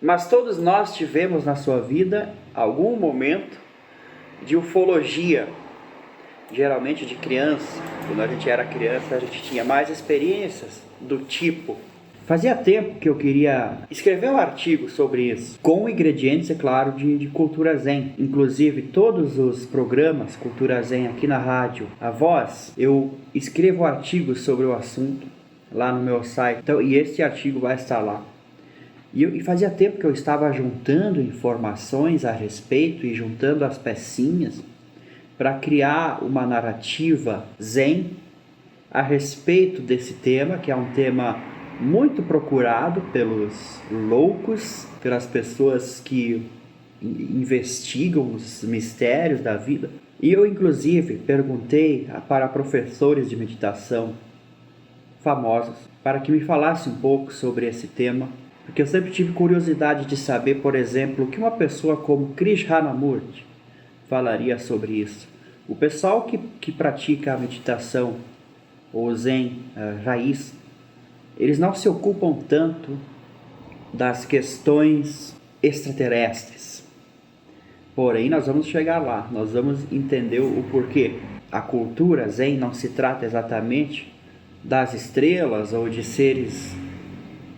Mas todos nós tivemos na sua vida algum momento de ufologia. Geralmente de criança. Quando a gente era criança, a gente tinha mais experiências do tipo. Fazia tempo que eu queria escrever um artigo sobre isso, com ingredientes, é claro, de cultura zen. Inclusive, todos os programas cultura zen aqui na rádio, a voz, eu escrevo artigos sobre o assunto lá no meu site. Então, e este artigo vai estar lá. E fazia tempo que eu estava juntando informações a respeito e juntando as pecinhas para criar uma narrativa zen a respeito desse tema, que é um tema muito procurado pelos loucos, pelas pessoas que investigam os mistérios da vida. E eu, inclusive, perguntei para professores de meditação famosos para que me falassem um pouco sobre esse tema, porque eu sempre tive curiosidade de saber, por exemplo, o que uma pessoa como Krishnamurti falaria sobre isso. O pessoal que pratica a meditação ou zen raiz, eles não se ocupam tanto das questões extraterrestres. Porém, nós vamos chegar lá, nós vamos entender o porquê. A cultura zen não se trata exatamente das estrelas ou de seres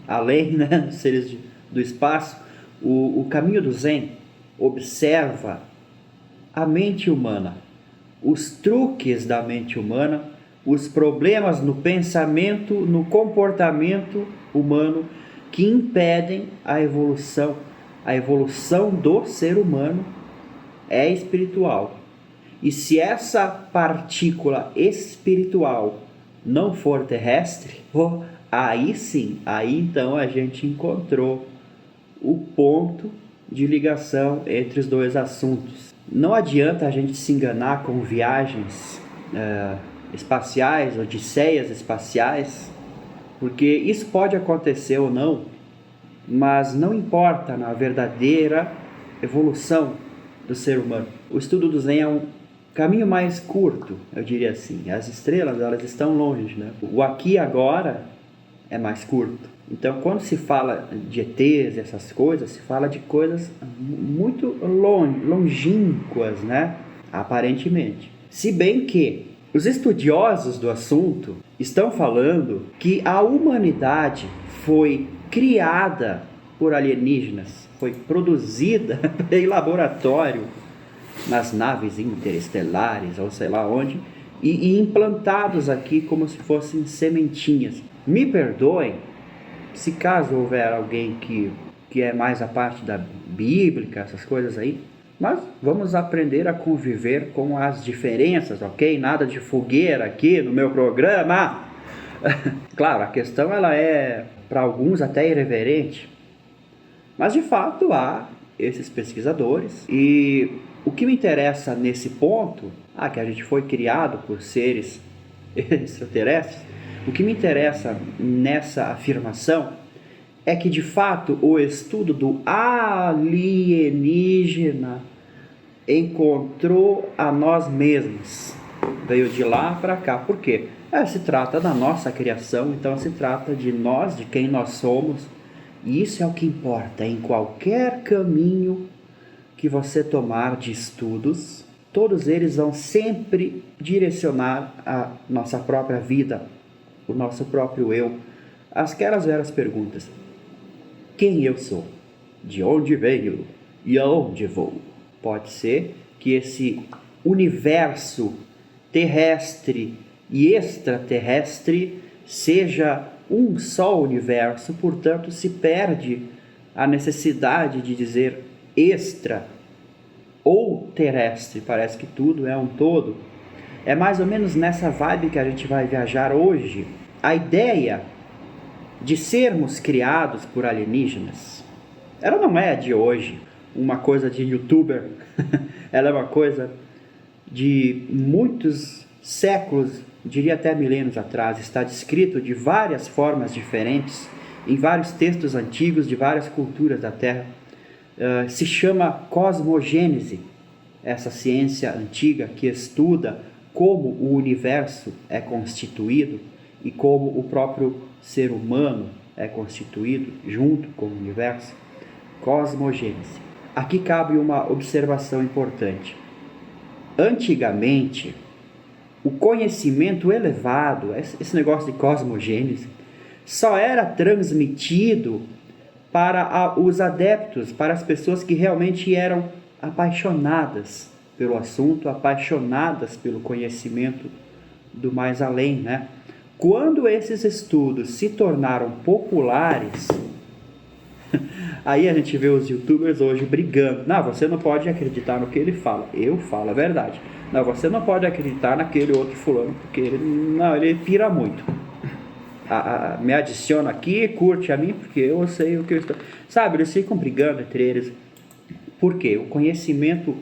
além, né? Seres do espaço. O caminho do zen observa a mente humana, os truques da mente humana, os problemas no pensamento, no comportamento humano que impedem a evolução. A evolução do ser humano é espiritual. E se essa partícula espiritual não for terrestre, aí sim, aí então a gente encontrou o ponto de ligação entre os dois assuntos. Não adianta a gente se enganar com viagens espaciais, odisseias espaciais, porque isso pode acontecer ou não, mas não importa na verdadeira evolução do ser humano. O estudo do Zen é um caminho mais curto, eu diria assim. As estrelas, elas estão longe, né? O aqui e agora é mais curto. Então, quando se fala de ETs, essas coisas, se fala de coisas muito longínquas, né? Aparentemente. Se bem que os estudiosos do assunto estão falando que a humanidade foi criada por alienígenas, foi produzida em laboratório, nas naves interestelares, ou sei lá onde, e implantados aqui como se fossem sementinhas. Me perdoem se caso houver alguém que é mais a parte da bíblica, essas coisas aí, mas vamos aprender a conviver com as diferenças, ok? Nada de fogueira aqui no meu programa. Claro, a questão ela é, para alguns, até irreverente, mas de fato há esses pesquisadores. E o que me interessa nesse ponto, que a gente foi criado por seres extraterrestres, o que me interessa nessa afirmação é que, de fato, o estudo do alienígena encontrou a nós mesmos. Veio de lá para cá. Por quê? Se trata da nossa criação, então se trata de nós, de quem nós somos. E isso é o que importa. Em qualquer caminho que você tomar de estudos, todos eles vão sempre direcionar a nossa própria vida, o nosso próprio eu. Aquelas velhas perguntas: quem eu sou? De onde venho? E aonde vou? Pode ser que esse universo terrestre e extraterrestre seja um só universo, portanto se perde a necessidade de dizer extra ou terrestre, parece que tudo é um todo. É mais ou menos nessa vibe que a gente vai viajar hoje. A ideia de sermos criados por alienígenas, ela não é de hoje, uma coisa de youtuber. Ela é uma coisa de muitos séculos, diria até milênios atrás. Está descrito de várias formas diferentes, em vários textos antigos de várias culturas da Terra. Se chama cosmogênese, essa ciência antiga que estuda como o universo é constituído e como o próprio ser humano é constituído junto com o universo. Cosmogênese. Aqui cabe uma observação importante. Antigamente, o conhecimento elevado, esse negócio de cosmogênese, só era transmitido para os adeptos, para as pessoas que realmente eram apaixonadas pelo assunto, apaixonadas pelo conhecimento do mais além, né? Quando esses estudos se tornaram populares, aí a gente vê os youtubers hoje brigando. Não, você não pode acreditar no que ele fala. Eu falo a verdade. Não, você não pode acreditar naquele outro fulano, porque ele pira muito. Me adiciona aqui, curte a mim, porque eu sei o que eu estou... Sabe, eles ficam brigando entre eles. Por quê? O conhecimento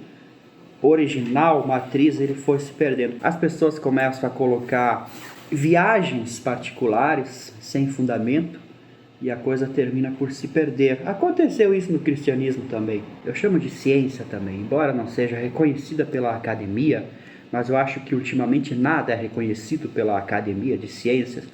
original, matriz, ele foi se perdendo. As pessoas começam a colocar viagens particulares, sem fundamento, e a coisa termina por se perder. Aconteceu isso no cristianismo também. Eu chamo de ciência também, embora não seja reconhecida pela academia, mas eu acho que ultimamente nada é reconhecido pela academia de ciências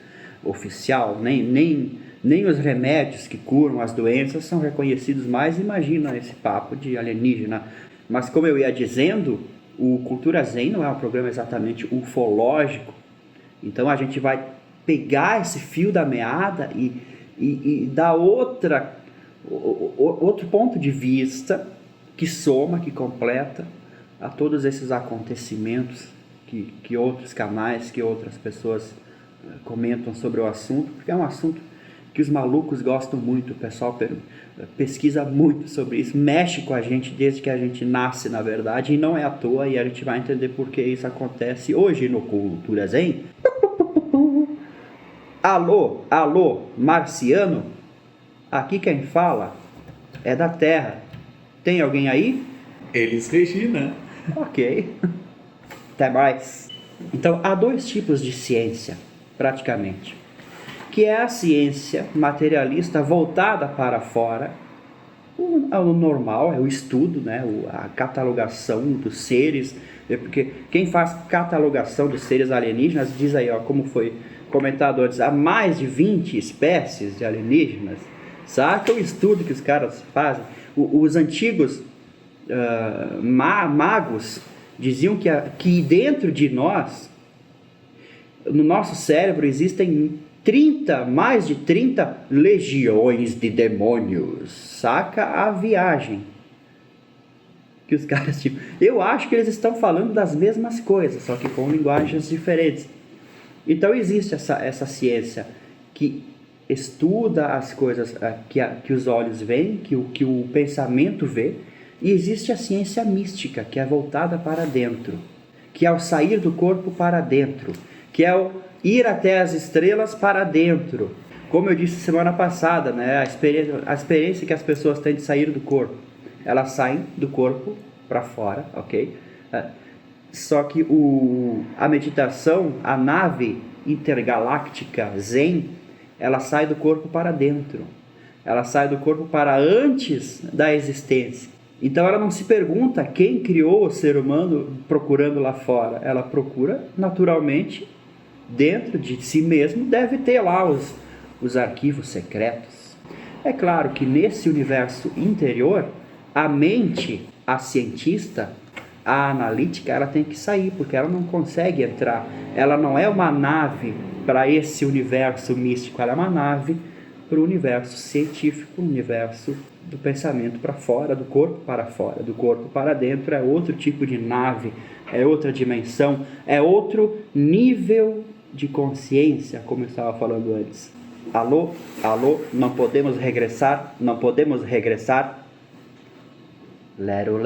oficial, nem os remédios que curam as doenças são reconhecidos mais. Imagina esse papo de alienígena. Mas como eu ia dizendo, o Cultura Zen não é um programa exatamente ufológico, então a gente vai pegar esse fio da meada e dar outro ponto de vista que soma, que completa a todos esses acontecimentos que outros canais, que outras pessoas comentam sobre o assunto, porque é um assunto que os malucos gostam muito, o pessoal pesquisa muito sobre isso, mexe com a gente desde que a gente nasce, na verdade, e não é à toa, e a gente vai entender por que isso acontece hoje no Cultura Zen. Alô, marciano? Aqui quem fala é da Terra. Tem alguém aí? Elis Regina. Ok. Até mais. Então, há dois tipos de ciência, praticamente, que é a ciência materialista voltada para fora. O normal é o estudo, né? A catalogação dos seres, porque quem faz catalogação dos seres alienígenas diz aí, ó, como foi comentado antes, há mais de 20 espécies de alienígenas. Saca o estudo que os caras fazem? Os antigos magos diziam que dentro de nós, no nosso cérebro, existem mais de 30 legiões de demônios. Saca a viagem que os caras, tipo, eu acho que eles estão falando das mesmas coisas, só que com linguagens diferentes. Então existe essa ciência que estuda as coisas que os olhos veem, que o pensamento vê, e existe a ciência mística, que é voltada para dentro, que é o sair do corpo para dentro, que é o ir até as estrelas para dentro. Como eu disse semana passada, né, a experiência que as pessoas têm de sair do corpo, elas saem do corpo para fora, ok? Só que a meditação, a nave intergaláctica Zen, ela sai do corpo para dentro. Ela sai do corpo para antes da existência. Então ela não se pergunta quem criou o ser humano procurando lá fora. Ela procura naturalmente dentro de si mesmo, deve ter lá os arquivos secretos. É claro que nesse universo interior, a mente, a cientista, a analítica, ela tem que sair, porque ela não consegue entrar. Ela não é uma nave para esse universo místico, ela é uma nave para o universo científico, o universo do pensamento para fora, do corpo para fora, do corpo para dentro. É outro tipo de nave, é outra dimensão, é outro nível de consciência, como eu estava falando antes. Alô, não podemos regressar, Lero,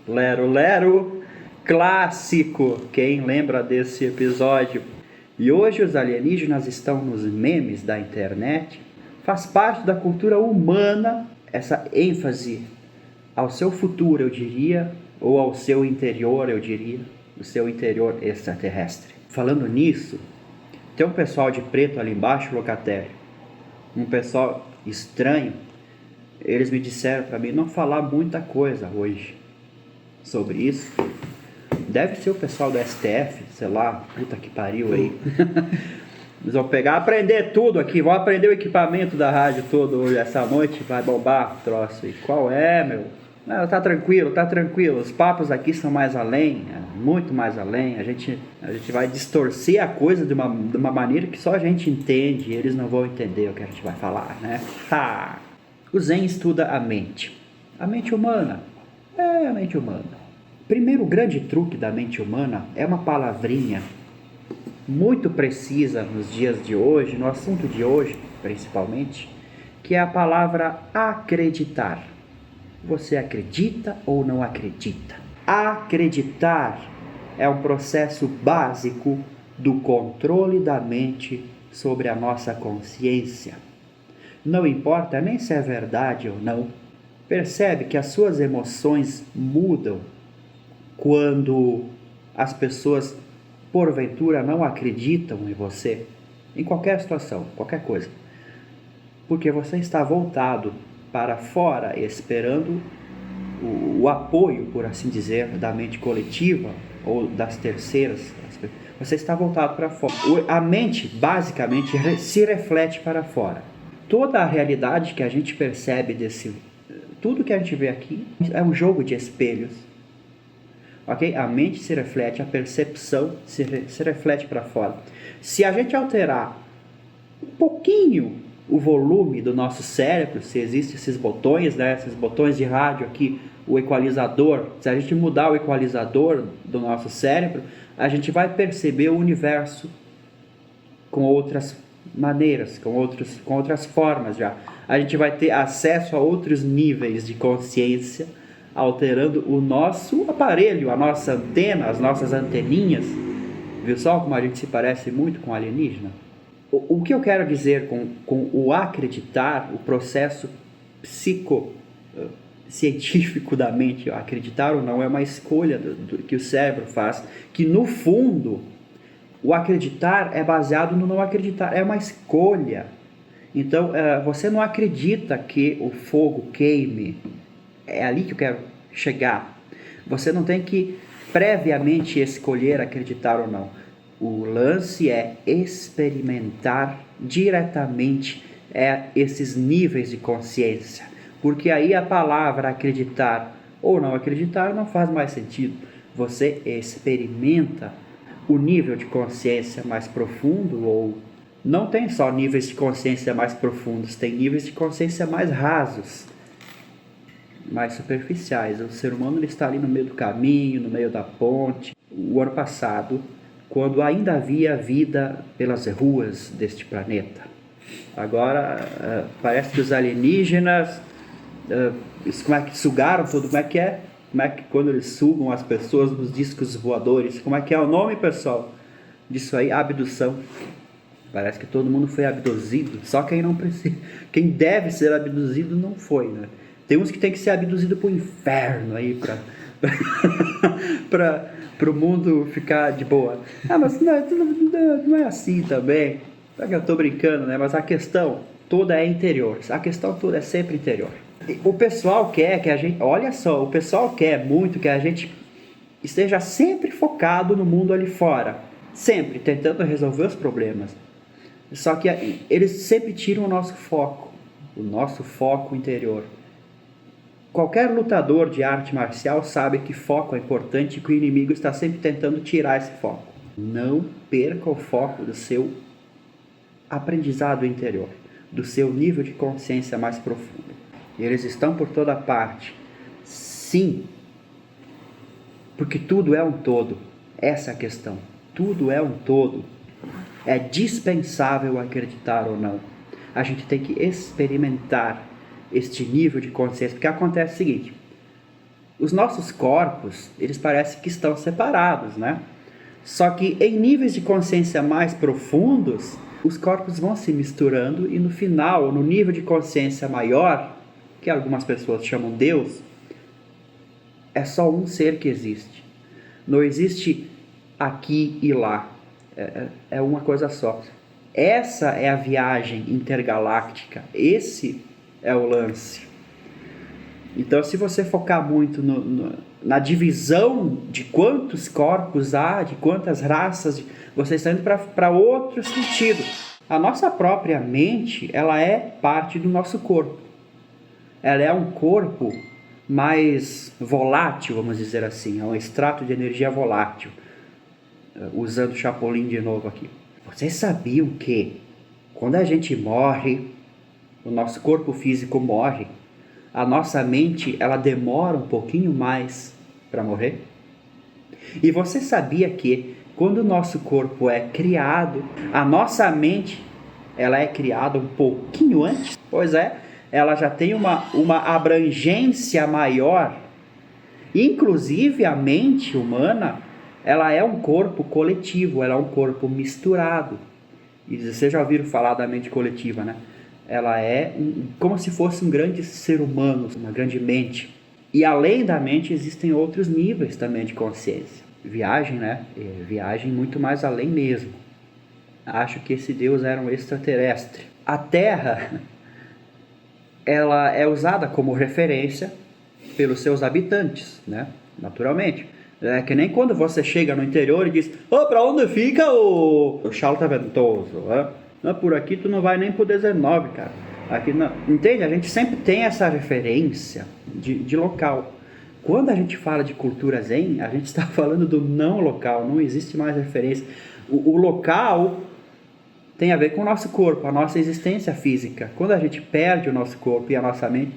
lero, clássico, quem lembra desse episódio? E hoje os alienígenas estão nos memes da internet, faz parte da cultura humana, essa ênfase ao seu futuro, eu diria, ou ao seu interior, eu diria, o seu interior extraterrestre. Falando nisso, tem um pessoal de preto ali embaixo, locatério, um pessoal estranho. Eles me disseram para mim não falar muita coisa hoje sobre isso. Deve ser o pessoal do STF, sei lá, puta que pariu aí. Eles vão pegar, aprender tudo aqui, vão aprender o equipamento da rádio todo hoje, essa noite, vai bombar o troço. E qual é, meu? Não, tá tranquilo. Os papos aqui são mais além, muito mais além. A gente vai distorcer a coisa de uma maneira que só a gente entende, e eles não vão entender o que a gente vai falar, né? Ha! O Zen estuda a mente humana. A mente humana. Primeiro grande truque da mente humana é uma palavrinha muito precisa nos dias de hoje, no assunto de hoje, principalmente, que é a palavra acreditar. Você acredita ou não acredita? Acreditar é um processo básico do controle da mente sobre a nossa consciência. Não importa nem se é verdade ou não. Percebe que as suas emoções mudam quando as pessoas, porventura, não acreditam em você, em qualquer situação, qualquer coisa. Porque você está voltado para fora, esperando o apoio, por assim dizer, da mente coletiva ou das terceiras. Você está voltado para fora. A mente, basicamente, se reflete para fora. Toda a realidade que a gente percebe tudo que a gente vê aqui é um jogo de espelhos. Ok? A mente se reflete, a percepção se reflete para fora. Se a gente alterar um pouquinho o volume do nosso cérebro, se existem esses botões, né, esses botões de rádio aqui, o equalizador, se a gente mudar o equalizador do nosso cérebro, a gente vai perceber o universo com outras maneiras, com outras formas já. A gente vai ter acesso a outros níveis de consciência, alterando o nosso aparelho, a nossa antena, as nossas anteninhas. Viu só como a gente se parece muito com alienígena? O que eu quero dizer com o acreditar, o processo científico da mente, acreditar ou não, é uma escolha que o cérebro faz, que no fundo, o acreditar é baseado no não acreditar, é uma escolha. Então, você não acredita que o fogo queime, é ali que eu quero chegar. Você não tem que previamente escolher acreditar ou não. O lance é experimentar diretamente esses níveis de consciência. Porque aí a palavra acreditar ou não acreditar não faz mais sentido. Você experimenta o nível de consciência mais profundo, ou não tem só níveis de consciência mais profundos, tem níveis de consciência mais rasos, mais superficiais. O ser humano ele está ali no meio do caminho, no meio da ponte. O ano passado, quando ainda havia vida pelas ruas deste planeta. Agora, parece que os alienígenas como é que sugaram tudo, como é que quando eles sugam as pessoas nos discos voadores, como é que é o nome, pessoal, disso aí? Abdução. Parece que todo mundo foi abduzido, só quem não precisa, quem deve ser abduzido não foi, né? Tem uns que tem que ser abduzido para o inferno aí, para o mundo ficar de boa. Mas não é assim também. Eu estou brincando, né? Mas a questão toda é interior. A questão toda é sempre interior. O pessoal quer que a gente... Olha só, o pessoal quer muito que a gente esteja sempre focado no mundo ali fora. Sempre, tentando resolver os problemas. Só que eles sempre tiram o nosso foco interior. Qualquer lutador de arte marcial sabe que foco é importante e que o inimigo está sempre tentando tirar esse foco. Não perca o foco do seu aprendizado interior, do seu nível de consciência mais profundo. E eles estão por toda parte. Sim, porque tudo é um todo. Essa é a questão. Tudo é um todo. É dispensável acreditar ou não. A gente tem que experimentar este nível de consciência, porque acontece o seguinte: os nossos corpos, eles parecem que estão separados, né? Só que em níveis de consciência mais profundos, os corpos vão se misturando e no final, no nível de consciência maior, que algumas pessoas chamam Deus, é só um ser que existe. Não existe aqui e lá. É uma coisa só. Essa é a viagem intergaláctica. Esse é o lance. Então, se você focar muito na divisão de quantos corpos há, de quantas raças, você está indo para outro sentido. A nossa própria mente, ela é parte do nosso corpo. Ela é um corpo mais volátil, vamos dizer assim, é um extrato de energia volátil. Usando Chapolin de novo aqui. Vocês sabiam que quando a gente morre, o nosso corpo físico morre, a nossa mente, ela demora um pouquinho mais para morrer? E você sabia que quando o nosso corpo é criado, a nossa mente, ela é criada um pouquinho antes? Pois é, ela já tem uma abrangência maior. Inclusive a mente humana, ela é um corpo coletivo, ela é um corpo misturado. E vocês já ouviram falar da mente coletiva, né? Ela é como se fosse um grande ser humano, uma grande mente. E além da mente existem outros níveis também de consciência. Viagem, né? Viagem muito mais além mesmo. Acho que esse Deus era um extraterrestre. A Terra, ela é usada como referência pelos seus habitantes, né? Naturalmente. É que nem quando você chega no interior e diz: pra onde fica o Charlton Ventoso? Por aqui tu não vai nem pro 19, cara. Aqui não. Entende? A gente sempre tem essa referência de local. Quando a gente fala de cultura zen, a gente está falando do não local, não existe mais referência. O local tem a ver com o nosso corpo, a nossa existência física. Quando a gente perde o nosso corpo e a nossa mente,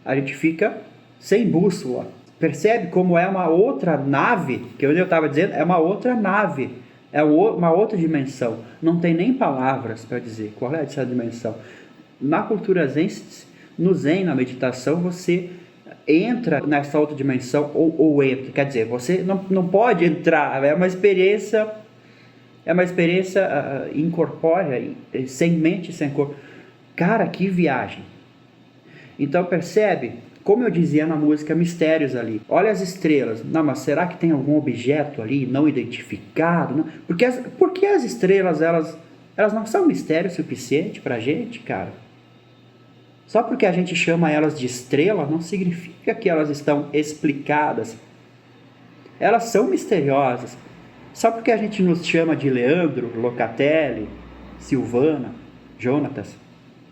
a gente fica sem bússola. Percebe como é uma outra nave, que eu estava dizendo, é uma outra nave, é uma outra dimensão. Não tem nem palavras para dizer qual é essa dimensão. Na cultura zen, no zen, na meditação, você entra nessa outra dimensão ou entra. Quer dizer, você não pode entrar, é uma experiência incorpórea, sem mente, sem corpo. Cara, que viagem! Então percebe? Como eu dizia na música, mistérios ali. Olha as estrelas. Não, mas será que tem algum objeto ali não identificado? Não? Porque as estrelas, elas não são mistério suficiente pra gente, cara? Só porque a gente chama elas de estrela, não significa que elas estão explicadas. Elas são misteriosas. Só porque a gente nos chama de Leandro, Locatelli, Silvana, Jonatas,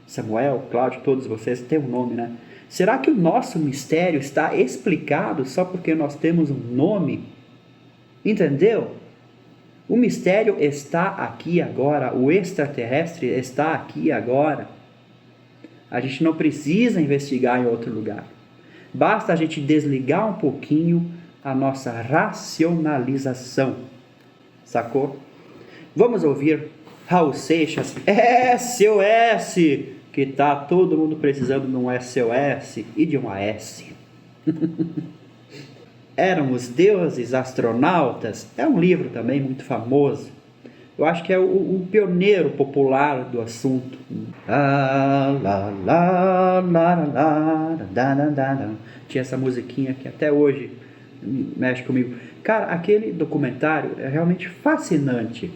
Samuel, Cláudio, todos vocês têm um nome, né? Será que o nosso mistério está explicado só porque nós temos um nome? Entendeu? O mistério está aqui agora, o extraterrestre está aqui agora. A gente não precisa investigar em outro lugar. Basta a gente desligar um pouquinho a nossa racionalização. Sacou? Vamos ouvir Raul Seixas, SOS! Que tá todo mundo precisando de um SOS e de uma S. Éramos deuses astronautas. É um livro também muito famoso. Eu acho que é o pioneiro popular do assunto. Tinha essa musiquinha que até hoje mexe comigo. Cara, aquele documentário é realmente fascinante.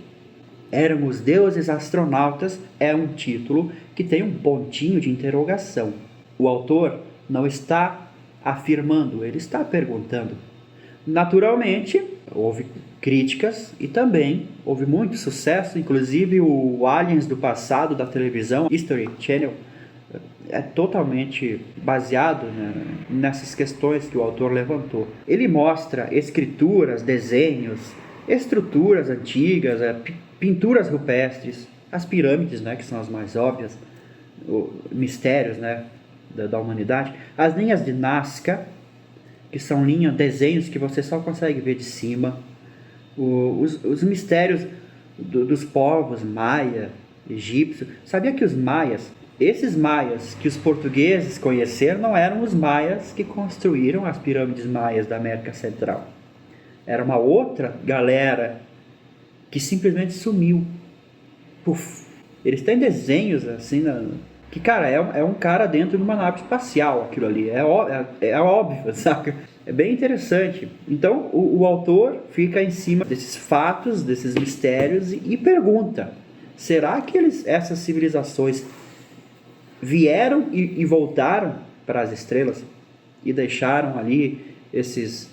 Éramos deuses astronautas é um título que tem um pontinho de interrogação. O autor não está afirmando, ele está perguntando. Naturalmente, houve críticas e também houve muito sucesso, inclusive o Aliens do passado da televisão, History Channel, é totalmente baseado, né, nessas questões que o autor levantou. Ele mostra escrituras, desenhos, estruturas antigas, pinturas rupestres, as pirâmides, né, que são as mais óbvias, mistérios, né, da humanidade, as linhas de Nazca, que são desenhos que você só consegue ver de cima, os mistérios dos povos maia, egípcio. Sabia que os maias, esses maias que os portugueses conheceram, não eram os maias que construíram as pirâmides maias da América Central. Era uma outra galera que simplesmente sumiu. Puf. Eles têm desenhos assim, que, cara, é um cara dentro de uma nave espacial, aquilo ali. É óbvio, saca? É bem interessante. Então, o autor fica em cima desses fatos, desses mistérios e pergunta: será que essas civilizações vieram e voltaram para as estrelas? e deixaram ali esses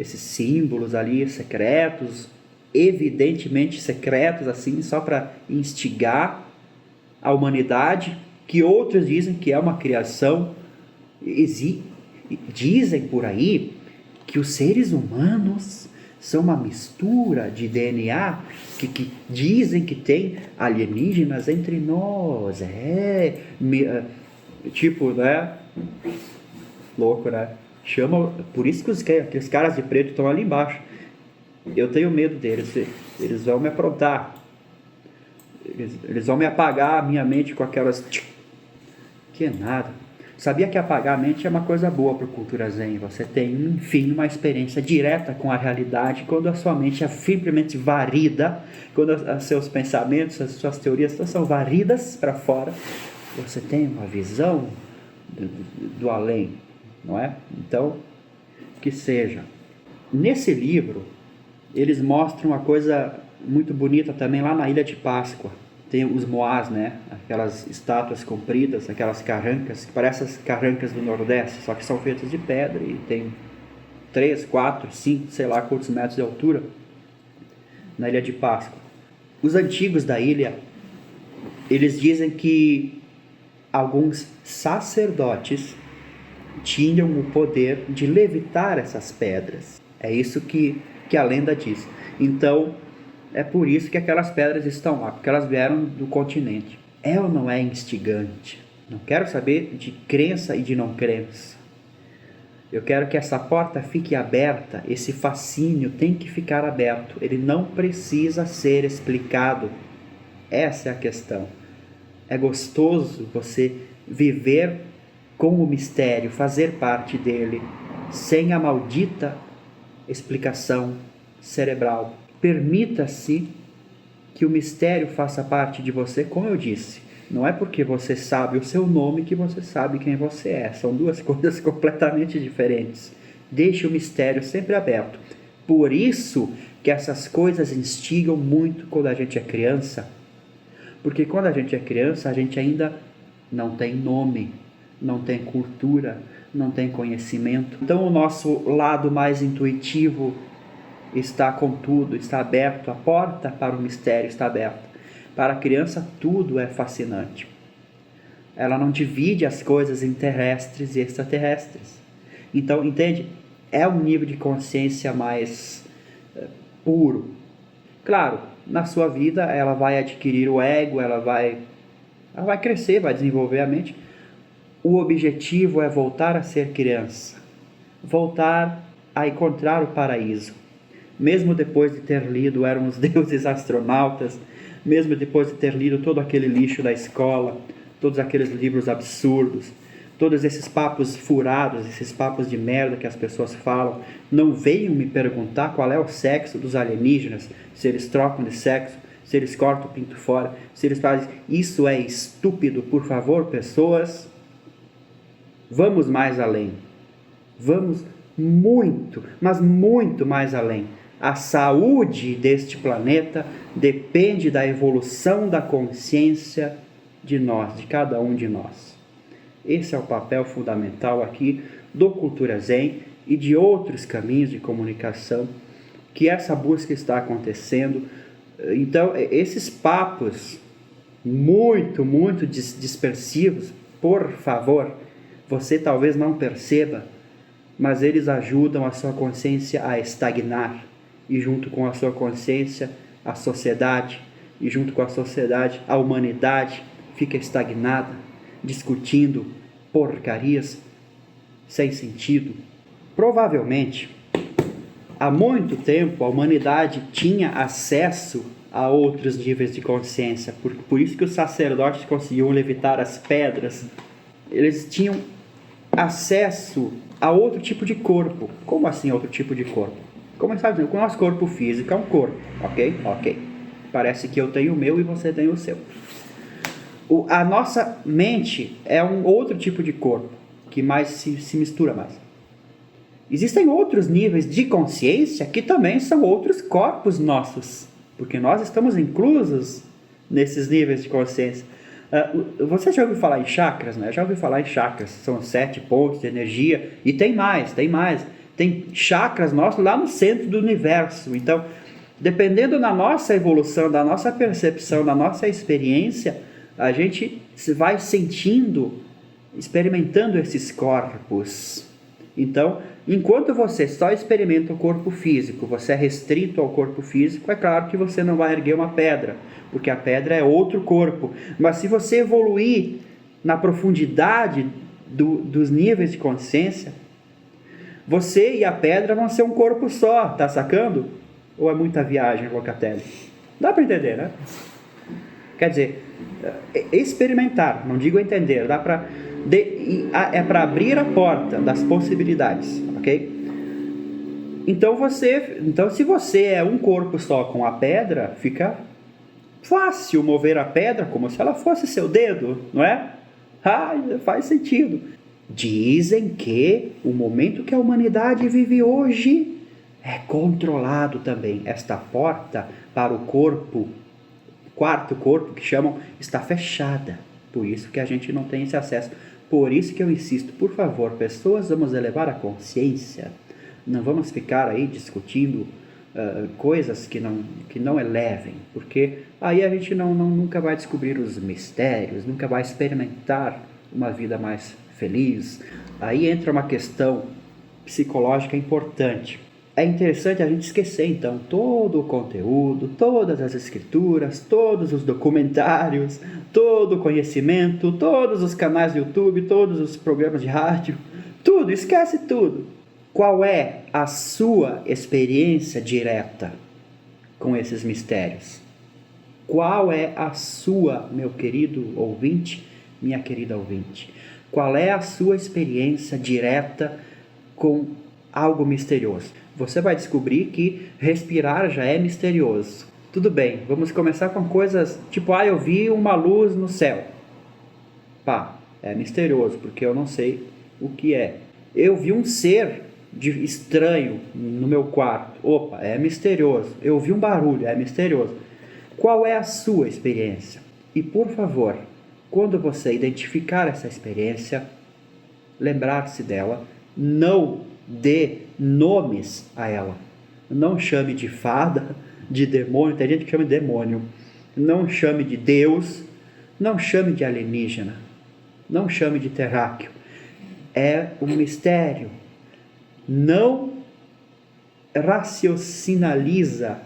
símbolos ali secretos, evidentemente secretos, assim, só para instigar a humanidade, que outros dizem que é uma criação. Dizem por aí que os seres humanos são uma mistura de DNA, que dizem que tem alienígenas entre nós. Tipo, né? Louco, né? Por isso que aqueles caras de preto estão ali embaixo. Eu tenho medo deles. Eles vão me aprontar. Eles vão me apagar a minha mente com aquelas... Que nada. Sabia que apagar a mente é uma coisa boa para a cultura zen. Você tem, enfim, uma experiência direta com a realidade, quando a sua mente é simplesmente varrida, quando os seus pensamentos, as suas teorias são varridas para fora, você tem uma visão do além, não é? Então, que seja. Nesse livro, eles mostram uma coisa muito bonita também lá na Ilha de Páscoa. Tem os moás, né? Aquelas estátuas compridas, aquelas carrancas, que parecem as carrancas do Nordeste, só que são feitas de pedra e tem 3, 4, 5, sei lá quantos metros de altura, na Ilha de Páscoa. Os antigos da ilha, eles dizem que alguns sacerdotes tinham o poder de levitar essas pedras. É isso que a lenda diz. Então, é por isso que aquelas pedras estão lá, porque elas vieram do continente. É ou não é instigante? Não quero saber de crença e de não crença. Eu quero que essa porta fique aberta, esse fascínio tem que ficar aberto. Ele não precisa ser explicado. Essa é a questão. É gostoso você viver com o mistério, fazer parte dele, sem a maldita explicação cerebral. Permita-se que o mistério faça parte de você, como eu disse. Não é porque você sabe o seu nome que você sabe quem você é. São duas coisas completamente diferentes. Deixe o mistério sempre aberto. Por isso que essas coisas instigam muito quando a gente é criança. Porque quando a gente é criança, a gente ainda não tem nome, não tem cultura, não tem conhecimento. Então o nosso lado mais intuitivo está com tudo, está aberto, a porta para o mistério está aberta. Para a criança tudo é fascinante. Ela não divide as coisas em terrestres e extraterrestres. Então, entende? É um nível de consciência mais puro. Claro, na sua vida ela vai adquirir o ego, ela vai crescer, vai desenvolver a mente. O objetivo é voltar a ser criança, voltar a encontrar o paraíso. Mesmo depois de ter lido Eram os Deuses Astronautas, mesmo depois de ter lido todo aquele lixo da escola, todos aqueles livros absurdos, todos esses papos furados, esses papos de merda que as pessoas falam, não venham me perguntar qual é o sexo dos alienígenas, se eles trocam de sexo, se eles cortam o pinto fora, se eles fazem... Isso é estúpido, por favor, pessoas. Vamos mais além. Vamos muito, mas muito mais além. A saúde deste planeta depende da evolução da consciência de nós, de cada um de nós. Esse é o papel fundamental aqui do Cultura Zen e de outros caminhos de comunicação, que essa busca está acontecendo. Então, esses papos muito, muito dispersivos, por favor, você talvez não perceba, mas eles ajudam a sua consciência a estagnar. E junto com a sua consciência, a sociedade, e junto com a sociedade, a humanidade fica estagnada, discutindo porcarias sem sentido. Provavelmente, há muito tempo, a humanidade tinha acesso a outros níveis de consciência. Por isso que os sacerdotes conseguiam levitar as pedras. Eles tinham acesso a outro tipo de corpo. Como assim outro tipo de corpo? Como está dizendo, o nosso corpo físico é um corpo, ok? Ok. Parece que eu tenho o meu e você tem o seu. A nossa mente é um outro tipo de corpo, que mais se mistura mais. Existem outros níveis de consciência que também são outros corpos nossos, porque nós estamos inclusos nesses níveis de consciência. Você já ouviu falar em chakras, né? Já ouviu falar em chakras, são 7 pontos de energia, e tem mais. Tem chakras nossos lá no centro do universo. Então, dependendo da nossa evolução, da nossa percepção, da nossa experiência, a gente vai sentindo, experimentando esses corpos. Então, enquanto você só experimenta o corpo físico, você é restrito ao corpo físico, é claro que você não vai erguer uma pedra, porque a pedra é outro corpo. Mas se você evoluir na profundidade dos níveis de consciência, você e a pedra vão ser um corpo só, tá sacando? Ou é muita viagem, Locatelli? Dá para entender, né? Quer dizer, experimentar, não digo entender, dá para... é para abrir a porta das possibilidades, ok? Então, se você é um corpo só com a pedra, fica fácil mover a pedra como se ela fosse seu dedo, não é? Faz sentido. Dizem que o momento que a humanidade vive hoje é controlado também. Esta porta para o corpo, quarto corpo que chamam, está fechada. Por isso que a gente não tem esse acesso. Por isso que eu insisto, por favor, pessoas, vamos elevar a consciência. Não vamos ficar aí discutindo coisas que não elevem, porque aí a gente nunca vai descobrir os mistérios, nunca vai experimentar uma vida mais feliz. Aí entra uma questão psicológica importante. É interessante a gente esquecer, então, todo o conteúdo, todas as escrituras, todos os documentários, todo o conhecimento, todos os canais do YouTube, todos os programas de rádio, tudo, esquece tudo. Qual é a sua experiência direta com esses mistérios? Qual é a sua, meu querido ouvinte, minha querida ouvinte? Qual é a sua experiência direta com algo misterioso? Você vai descobrir que respirar já é misterioso. Tudo bem, vamos começar com coisas tipo, eu vi uma luz no céu. É misterioso, porque eu não sei o que é. Eu vi um ser estranho no meu quarto. É misterioso. Eu vi um barulho, é misterioso. Qual é a sua experiência? E por favor, quando você identificar essa experiência, lembrar-se dela, não dê nomes a ela. Não chame de fada, de demônio, tem gente que chama de demônio. Não chame de Deus, não chame de alienígena, não chame de terráqueo. É um mistério. Não raciocinaliza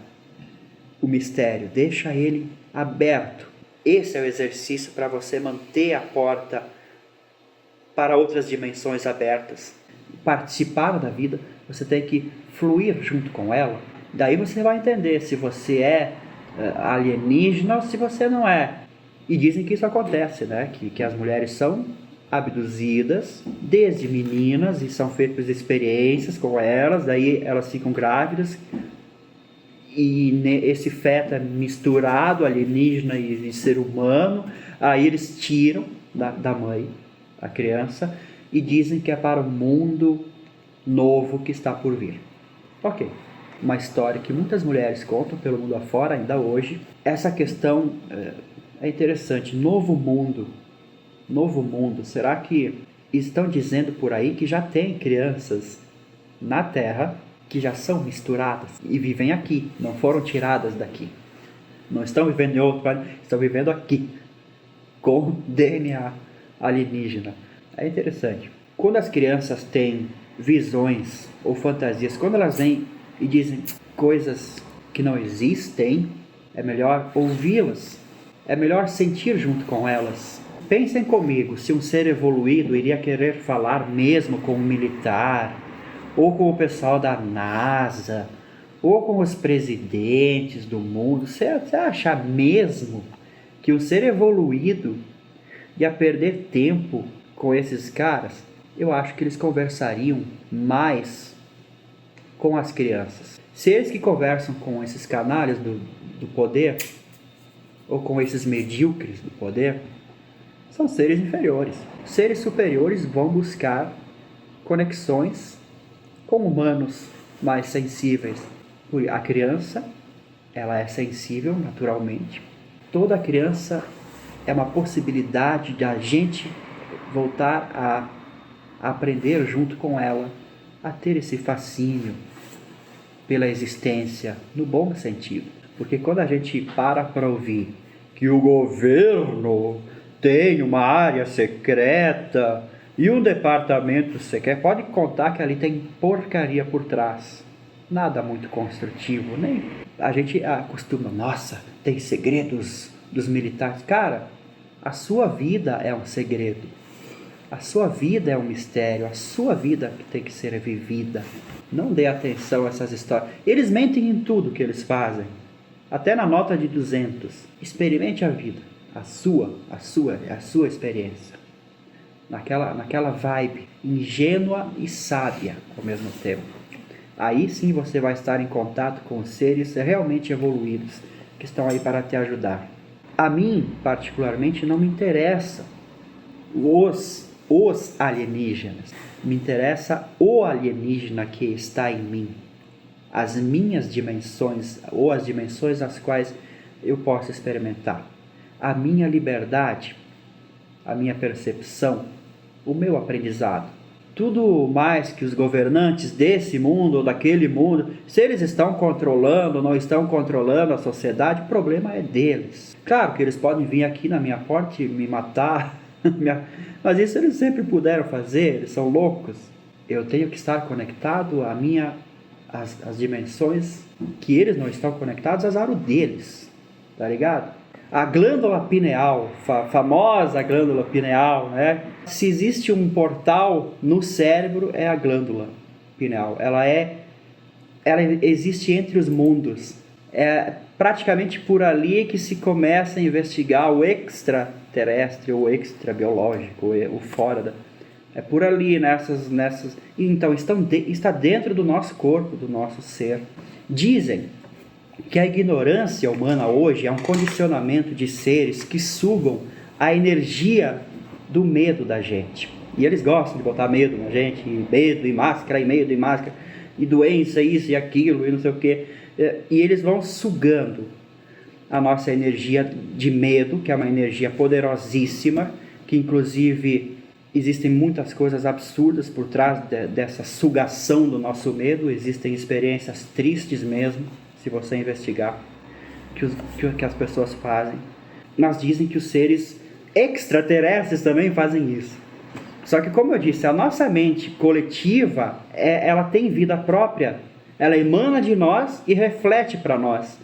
o mistério, deixa ele aberto. Esse é o exercício para você manter a porta para outras dimensões abertas. Participar da vida, você tem que fluir junto com ela. Daí você vai entender se você é alienígena ou se você não é. E dizem que isso acontece, né? Que as mulheres são abduzidas desde meninas e são feitas experiências com elas, daí elas ficam grávidas e esse feto é misturado, alienígena e ser humano, aí eles tiram da mãe a criança e dizem que é para o mundo novo que está por vir. Ok, uma história que muitas mulheres contam pelo mundo afora ainda hoje. Essa questão é interessante, novo mundo, será que estão dizendo por aí que já tem crianças na Terra que já são misturadas e vivem aqui, não foram tiradas daqui, não estão vivendo em outro planeta, estão vivendo aqui, com DNA alienígena. É interessante. Quando as crianças têm visões ou fantasias, quando elas vêm e dizem coisas que não existem, é melhor ouvi-las, é melhor sentir junto com elas. Pensem comigo, se um ser evoluído iria querer falar mesmo com um militar, ou com o pessoal da NASA, ou com os presidentes do mundo, você acha mesmo que um ser evoluído ia perder tempo com esses caras? Eu acho que eles conversariam mais com as crianças. Seres que conversam com esses canalhas do poder, ou com esses medíocres do poder, são seres inferiores. Seres superiores vão buscar conexões com humanos mais sensíveis. A criança, ela é sensível naturalmente. Toda criança é uma possibilidade de a gente voltar a aprender junto com ela, a ter esse fascínio pela existência, no bom sentido. Porque quando a gente para ouvir que o governo tem uma área secreta e um departamento secreto, pode contar que ali tem porcaria por trás. Nada muito construtivo, nem a gente acostuma, nossa, tem segredos dos militares. Cara, a sua vida é um segredo. A sua vida é um mistério, a sua vida que tem que ser vivida. Não dê atenção a essas histórias. Eles mentem em tudo que eles fazem, até na nota de 200. Experimente a vida, a sua experiência. Naquela vibe ingênua e sábia ao mesmo tempo. Aí sim você vai estar em contato com os seres realmente evoluídos que estão aí para te ajudar. A mim, particularmente, não me interessam os alienígenas. Me interessa o alienígena que está em mim. As minhas dimensões, ou as dimensões as quais eu posso experimentar. A minha liberdade, a minha percepção, o meu aprendizado. Tudo mais que os governantes desse mundo ou daquele mundo, se eles estão controlando ou não estão controlando a sociedade, o problema é deles. Claro que eles podem vir aqui na minha porta e me matar, mas isso eles sempre puderam fazer, eles são loucos. Eu tenho que estar conectado às dimensões que eles não estão conectados, azar o deles, tá ligado? A glândula pineal, famosa glândula pineal, né? Se existe um portal no cérebro, é a glândula pineal. Ela existe entre os mundos. É praticamente por ali que se começa a investigar o extraterrestre, ou extrabiológico, o fora. É por ali, nessas. Então, está dentro do nosso corpo, do nosso ser. Dizem que a ignorância humana hoje é um condicionamento de seres que sugam a energia do medo da gente. E eles gostam de botar medo na gente, medo e máscara, e doença, isso e aquilo, e não sei o quê. E eles vão sugando a nossa energia de medo, que é uma energia poderosíssima, que inclusive existem muitas coisas absurdas por trás dessa sugação do nosso medo, existem experiências tristes mesmo, se você investigar, que as pessoas fazem. Mas dizem que os seres extraterrestres também fazem isso. Só que, como eu disse, a nossa mente coletiva, ela tem vida própria, ela emana de nós e reflete para nós.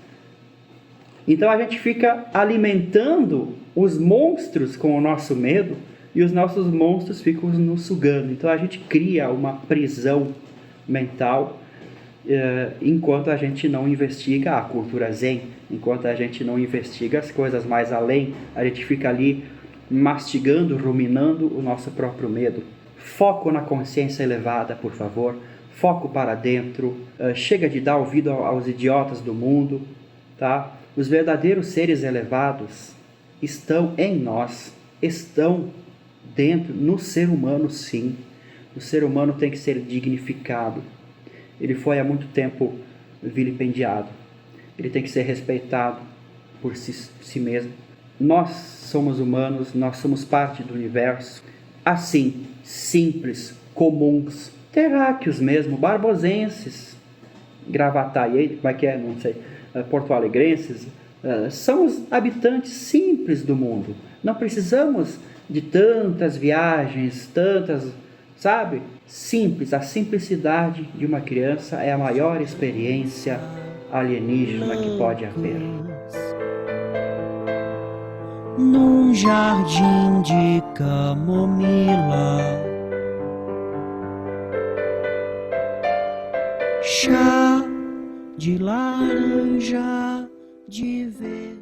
Então a gente fica alimentando os monstros com o nosso medo e os nossos monstros ficam nos sugando. Então a gente cria uma prisão mental enquanto a gente não investiga a cultura zen, enquanto a gente não investiga as coisas mais além, a gente fica ali mastigando, ruminando o nosso próprio medo. Foco na consciência elevada, por favor. Foco para dentro. Chega de dar ouvido aos idiotas do mundo, tá? Os verdadeiros seres elevados estão em nós, estão dentro, no ser humano, sim. O ser humano tem que ser dignificado. Ele foi há muito tempo vilipendiado. Ele tem que ser respeitado por si mesmo. Nós somos humanos, nós somos parte do universo. Assim, simples, comuns, terráqueos mesmo, barbosenses, Gravataí, como é que é? Não sei, porto-alegrenses, são os habitantes simples do mundo. Não precisamos de tantas viagens, sabe? Simples, a simplicidade de uma criança é a maior experiência alienígena que pode haver. Num jardim de camomila, chá de laranja de verde.